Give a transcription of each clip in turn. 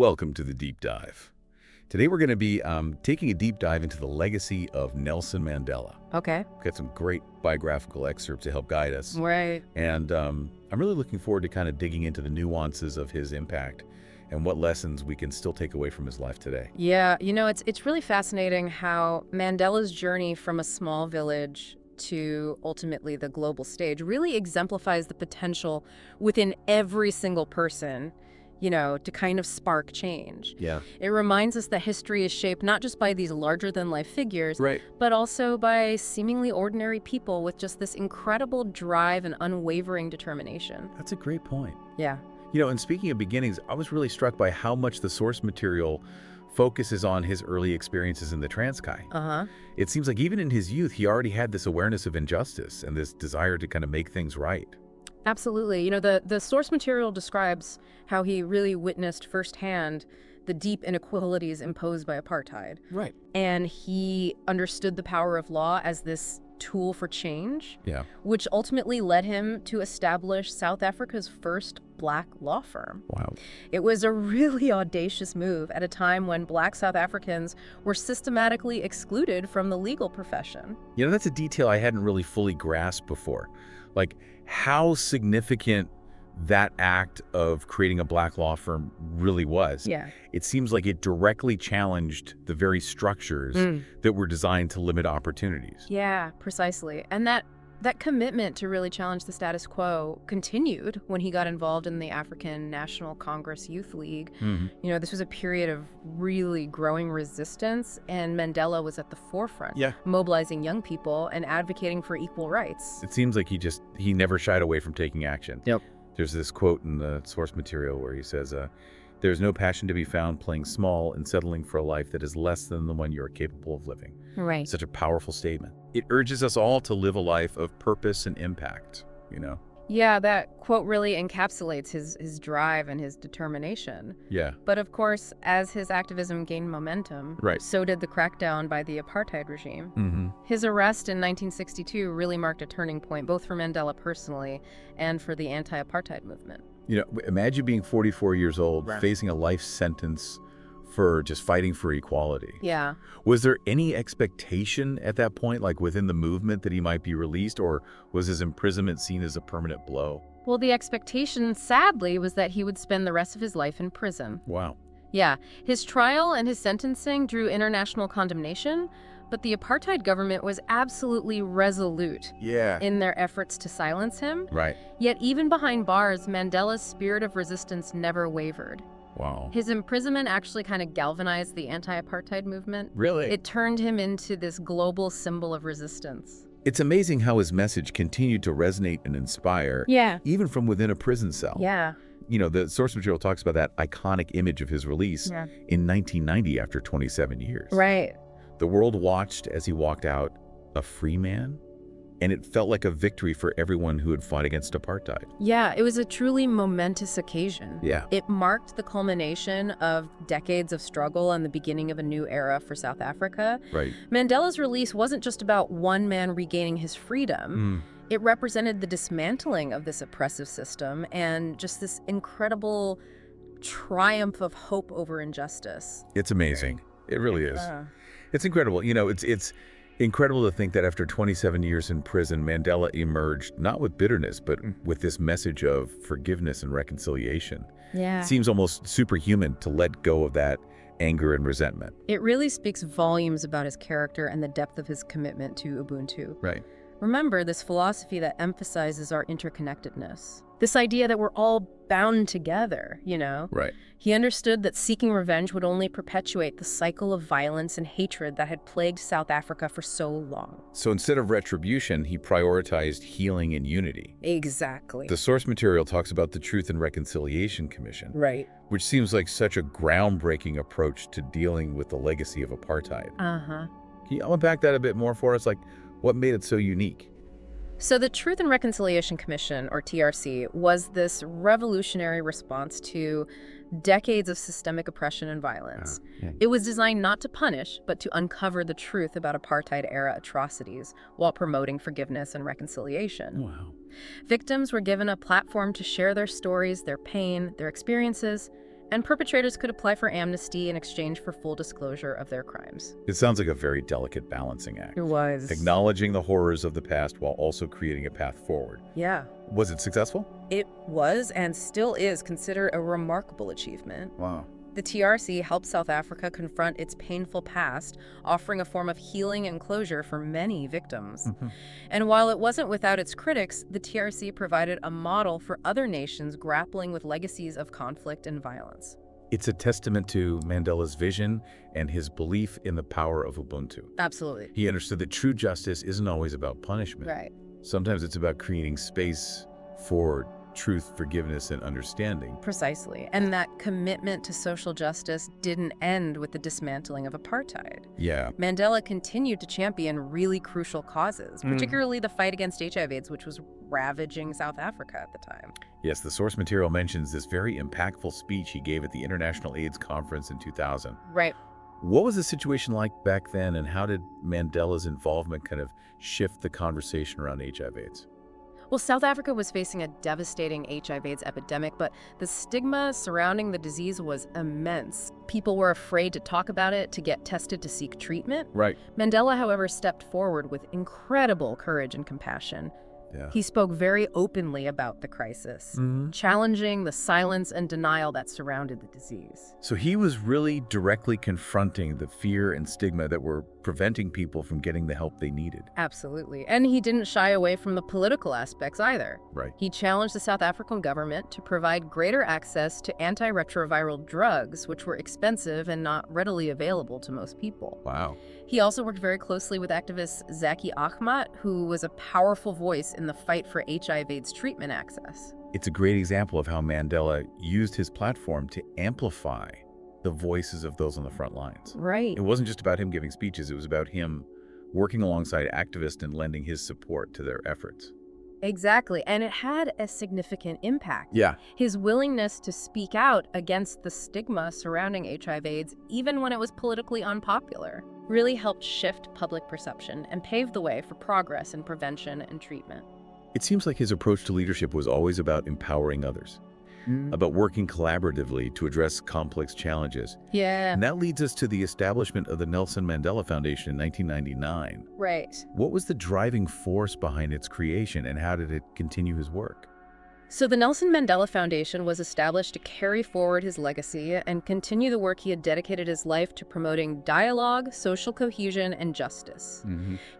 Welcome to the Deep Dive. Today we're going to be taking a deep dive into the legacy of Nelson Mandela. Okay. We've got some great biographical excerpts to help guide us. Right. And I'm really looking forward to kind of digging into the nuances of his impact and what lessons we can still take away from his life today. Yeah, it's really fascinating how Mandela's journey from a small village to ultimately the global stage really exemplifies the potential within every single person, to kind of spark change. Yeah. It reminds us that history is shaped not just by these larger-than-life figures, Right. but also by seemingly ordinary people with just this incredible drive and unwavering determination. That's a great point. Yeah. And speaking of beginnings, I was really struck by how much the source material focuses on his early experiences in the Transkei. Uh-huh. It seems like even in his youth, he already had this awareness of injustice and this desire to kind of make things right. Absolutely. The source material describes how he really witnessed firsthand the deep inequalities imposed by apartheid. Right. And he understood the power of law as this tool for change, Yeah. which ultimately led him to establish South Africa's first Black law firm. Wow. It was a really audacious move at a time when Black South Africans were systematically excluded from the legal profession. That's a detail I hadn't really fully grasped before. Like how significant that act of creating a Black law firm really was. Yeah. It seems like it directly challenged the very structures that were designed to limit opportunities. Yeah, precisely. And that commitment to really challenge the status quo continued when he got involved in the African National Congress Youth League. This was a period of really growing resistance, and Mandela was at the forefront, mobilizing young people and advocating for equal rights. It seems like he never shied away from taking action. Yep. There's this quote in the source material where he says, there's no passion to be found playing small and settling for a life that is less than the one you are capable of living. Right. Such a powerful statement. It urges us all to live a life of purpose and impact, Yeah, that quote really encapsulates his drive and his determination. Yeah. But of course, as his activism gained momentum, Right. so did the crackdown by the apartheid regime. His arrest in 1962 really marked a turning point, both for Mandela personally and for the anti-apartheid movement. Imagine being 44 years old, facing a life sentence for just fighting for equality. Yeah. Was there any expectation at that point, like within the movement, that he might be released, or was his imprisonment seen as a permanent blow? Well, the expectation, sadly, was that he would spend the rest of his life in prison. Wow. Yeah. His trial and his sentencing drew international condemnation, but the apartheid government was absolutely resolute in their efforts to silence him. Right. Yet even behind bars, Mandela's spirit of resistance never wavered. Wow. His imprisonment actually kind of galvanized the anti-apartheid movement. Really? It turned him into this global symbol of resistance. It's amazing how his message continued to resonate and inspire, even from within a prison cell. Yeah. The source material talks about that iconic image of his release in 1990 after 27 years. Right. The world watched as he walked out a free man, and it felt like a victory for everyone who had fought against apartheid. Yeah, it was a truly momentous occasion. Yeah. It marked the culmination of decades of struggle and the beginning of a new era for South Africa. Right. Mandela's release wasn't just about one man regaining his freedom. It represented the dismantling of this oppressive system and just this incredible triumph of hope over injustice. It's amazing. It really is. It's incredible. It's incredible to think that after 27 years in prison, Mandela emerged not with bitterness, but with this message of forgiveness and reconciliation. Yeah. It seems almost superhuman to let go of that anger and resentment. It really speaks volumes about his character and the depth of his commitment to Ubuntu. Right. Remember this philosophy that emphasizes our interconnectedness. This idea that we're all bound together, Right. He understood that seeking revenge would only perpetuate the cycle of violence and hatred that had plagued South Africa for so long. So instead of retribution, he prioritized healing and unity. Exactly. The source material talks about the Truth and Reconciliation Commission, Right. which seems like such a groundbreaking approach to dealing with the legacy of apartheid. Uh-huh. Can you unpack that a bit more for us? Like, what made it so unique? So the Truth and Reconciliation Commission, or TRC, was this revolutionary response to decades of systemic oppression and violence. It was designed not to punish, but to uncover the truth about apartheid-era atrocities while promoting forgiveness and reconciliation. Wow. Victims were given a platform to share their stories, their pain, their experiences, and perpetrators could apply for amnesty in exchange for full disclosure of their crimes. It sounds like a very delicate balancing act. It was. Acknowledging the horrors of the past while also creating a path forward. Yeah. Was it successful? It was and still is considered a remarkable achievement. Wow. The TRC helped South Africa confront its painful past, offering a form of healing and closure for many victims. And while it wasn't without its critics, the TRC provided a model for other nations grappling with legacies of conflict and violence. It's a testament to Mandela's vision and his belief in the power of Ubuntu. Absolutely. He understood that true justice isn't always about punishment. Right. Sometimes it's about creating space for truth, forgiveness, and understanding. Precisely. And that commitment to social justice didn't end with the dismantling of apartheid. Yeah. Mandela continued to champion really crucial causes, particularly the fight against HIV/AIDS, which was ravaging South Africa at the time. Yes, the source material mentions this very impactful speech he gave at the International AIDS Conference in 2000. Right. What was the situation like back then, and how did Mandela's involvement kind of shift the conversation around HIV/AIDS? Well, South Africa was facing a devastating HIV/AIDS epidemic, but the stigma surrounding the disease was immense. People were afraid to talk about it, to get tested, to seek treatment. Right. Mandela, however, stepped forward with incredible courage and compassion. Yeah. He spoke very openly about the crisis, challenging the silence and denial that surrounded the disease. So he was really directly confronting the fear and stigma that were preventing people from getting the help they needed. Absolutely. And he didn't shy away from the political aspects either. Right. He challenged the South African government to provide greater access to antiretroviral drugs, which were expensive and not readily available to most people. Wow. He also worked very closely with activist Zaki Ahmad, who was a powerful voice in the fight for HIV/AIDS treatment access. It's a great example of how Mandela used his platform to amplify the voices of those on the front lines. Right. It wasn't just about him giving speeches, it was about him working alongside activists and lending his support to their efforts. Exactly. And it had a significant impact. Yeah. His willingness to speak out against the stigma surrounding HIV/AIDS, even when it was politically unpopular, really helped shift public perception and pave the way for progress in prevention and treatment. It seems like his approach to leadership was always about empowering others, about working collaboratively to address complex challenges. Yeah. And that leads us to the establishment of the Nelson Mandela Foundation in 1999. Right. What was the driving force behind its creation, and how did it continue his work? So the Nelson Mandela Foundation was established to carry forward his legacy and continue the work he had dedicated his life to promoting dialogue, social cohesion, and justice.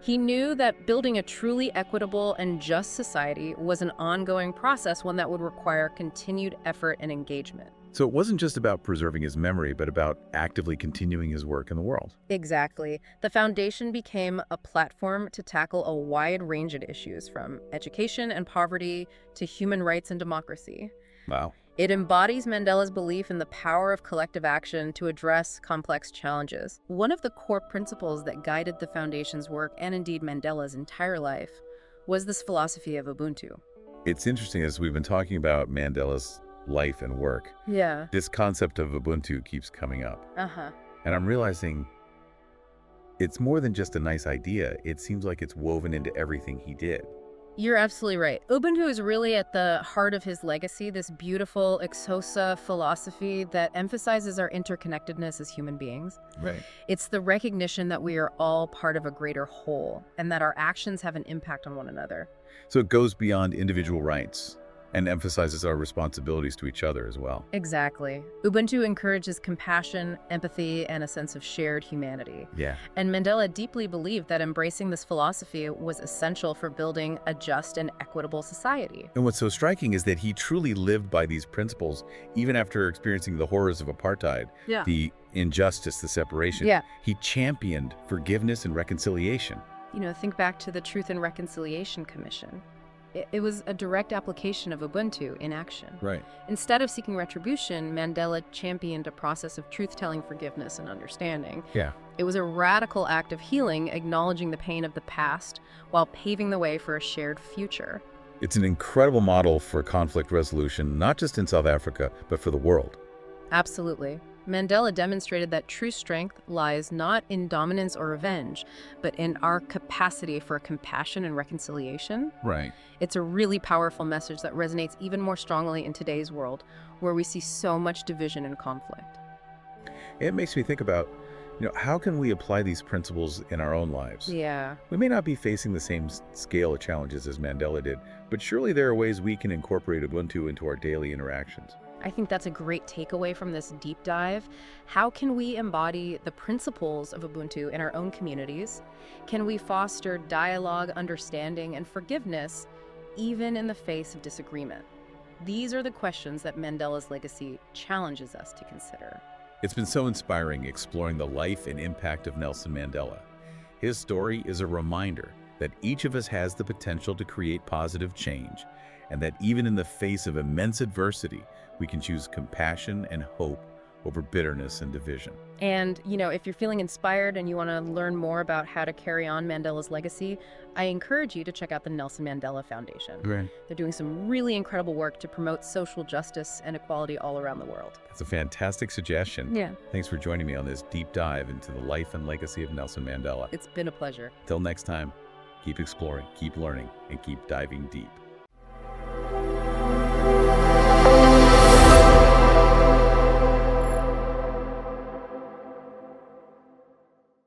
He knew that building a truly equitable and just society was an ongoing process, one that would require continued effort and engagement. So it wasn't just about preserving his memory, but about actively continuing his work in the world. Exactly. The foundation became a platform to tackle a wide range of issues, from education and poverty to human rights and democracy. Wow. It embodies Mandela's belief in the power of collective action to address complex challenges. One of the core principles that guided the foundation's work, and indeed Mandela's entire life, was this philosophy of Ubuntu. It's interesting, as we've been talking about Mandela's life and work, Yeah. this concept of Ubuntu keeps coming up. Uh-huh. And I'm realizing it's more than just a nice idea. It seems like it's woven into everything he did. You're absolutely right. Ubuntu is really at the heart of his legacy, this beautiful exosa philosophy that emphasizes our interconnectedness as human beings. Right. It's the recognition that we are all part of a greater whole and that our actions have an impact on one another. So it goes beyond individual rights and emphasizes our responsibilities to each other as well. Exactly. Ubuntu encourages compassion, empathy, and a sense of shared humanity. Yeah. And Mandela deeply believed that embracing this philosophy was essential for building a just and equitable society. And what's so striking is that he truly lived by these principles, even after experiencing the horrors of apartheid, Yeah. the injustice, the separation. Yeah. He championed forgiveness and reconciliation. You know, think back to the Truth and Reconciliation Commission. It was a direct application of Ubuntu in action. Right. Instead of seeking retribution, Mandela championed a process of truth-telling, forgiveness, and understanding. Yeah. It was a radical act of healing, acknowledging the pain of the past while paving the way for a shared future. It's an incredible model for conflict resolution, not just in South Africa, but for the world. Absolutely. Mandela demonstrated that true strength lies not in dominance or revenge, but in our capacity for compassion and reconciliation. Right. It's a really powerful message that resonates even more strongly in today's world, where we see so much division and conflict. It makes me think about, how can we apply these principles in our own lives? Yeah. We may not be facing the same scale of challenges as Mandela did, but surely there are ways we can incorporate Ubuntu into our daily interactions. I think that's a great takeaway from this deep dive. How can we embody the principles of Ubuntu in our own communities? Can we foster dialogue, understanding, and forgiveness, even in the face of disagreement? These are the questions that Mandela's legacy challenges us to consider. It's been so inspiring exploring the life and impact of Nelson Mandela. His story is a reminder that each of us has the potential to create positive change, and that even in the face of immense adversity, we can choose compassion and hope over bitterness and division. And, if you're feeling inspired and you want to learn more about how to carry on Mandela's legacy, I encourage you to check out the Nelson Mandela Foundation. Right. They're doing some really incredible work to promote social justice and equality all around the world. That's a fantastic suggestion. Yeah. Thanks for joining me on this deep dive into the life and legacy of Nelson Mandela. It's been a pleasure. Till next time, keep exploring, keep learning, and keep diving deep.